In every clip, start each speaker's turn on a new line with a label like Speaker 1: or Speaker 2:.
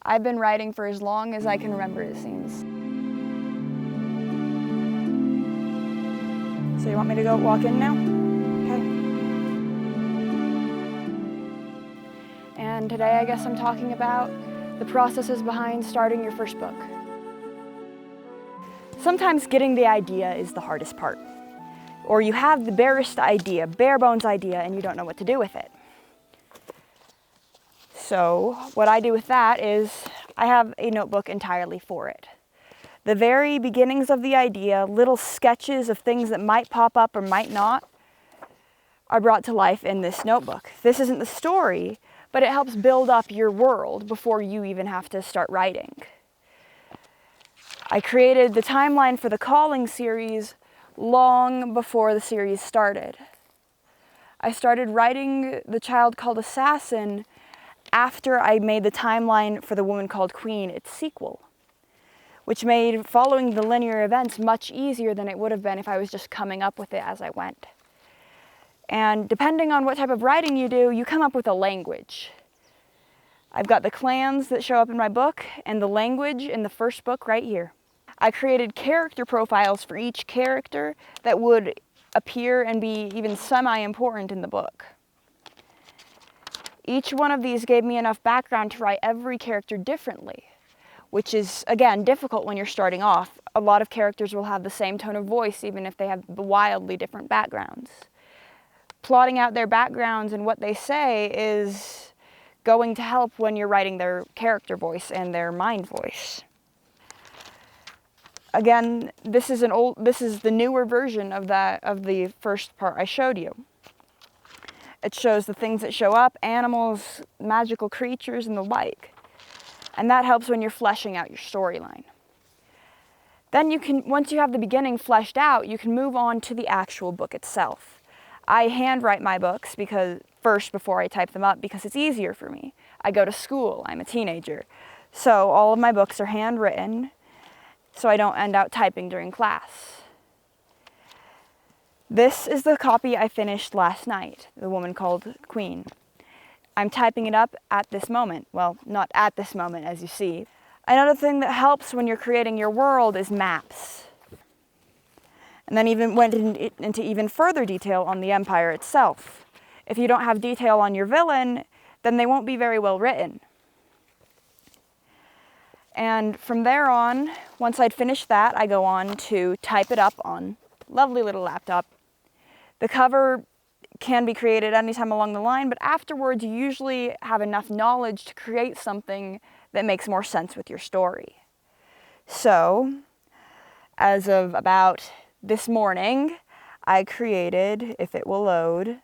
Speaker 1: I've been writing for as long as I can remember, it seems. So you want me to go walk in now? Okay. And today I guess I'm talking about the processes behind starting your first book. Sometimes getting the idea is the hardest part. Or you have the barest idea, bare bones idea, and you don't know what to do with it. So what I do with that is I have a notebook entirely for it. The very beginnings of the idea, little sketches of things that might pop up or might not, are brought to life in this notebook. This isn't the story, but it helps build up your world before you even have to start writing. I created the timeline for the Calling series long before the series started. I started writing The Child Called Assassin after I made the timeline for The Woman Called Queen, its sequel, which made following the linear events much easier than it would have been if I was just coming up with it as I went. And depending on what type of writing you do, you come up with a language. I've got the clans that show up in my book and the language in the first book right here. I created character profiles for each character that would appear and be even semi-important in the book. Each one of these gave me enough background to write every character differently, which is, again, difficult when you're starting off. A lot of characters will have the same tone of voice, even if they have wildly different backgrounds. Plotting out their backgrounds and what they say is going to help when you're writing their character voice and their mind voice. Again, this is the newer version of the first part I showed you. It shows the things that show up, animals, magical creatures, and the like. And that helps when you're fleshing out your storyline. Then once you have the beginning fleshed out, you can move on to the actual book itself. I handwrite my books before I type them up because it's easier for me. I go to school, I'm a teenager. So all of my books are handwritten so I don't end up typing during class. This is the copy I finished last night, The Woman Called Queen. I'm typing it up at this moment. Well, not at this moment, as you see. Another thing that helps when you're creating your world is maps. And then even went into even further detail on the Empire itself. If you don't have detail on your villain, then they won't be very well written. And from there on, once I'd finished that, I go on to type it up on a lovely little laptop. The cover can be created anytime along the line, but afterwards you usually have enough knowledge to create something that makes more sense with your story. So, as of about this morning, I created, if it will load,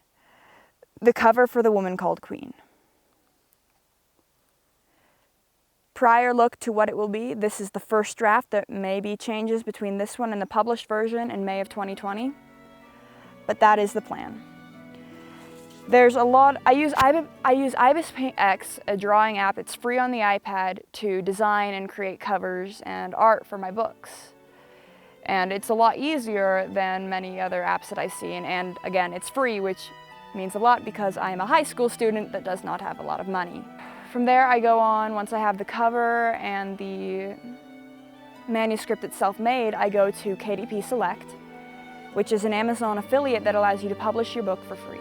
Speaker 1: the cover for The Woman Called Queen. Prior look to what it will be, this is the first draft that maybe changes between this one and the published version in May of 2020. But that is the plan. There's a lot, I use Ibis Paint X, a drawing app. It's free on the iPad to design and create covers and art for my books. And it's a lot easier than many other apps that I've seen. And again, it's free, which means a lot because I am a high school student that does not have a lot of money. From there I go on, once I have the cover and the manuscript itself made, I go to KDP Select, which is an Amazon affiliate that allows you to publish your book for free.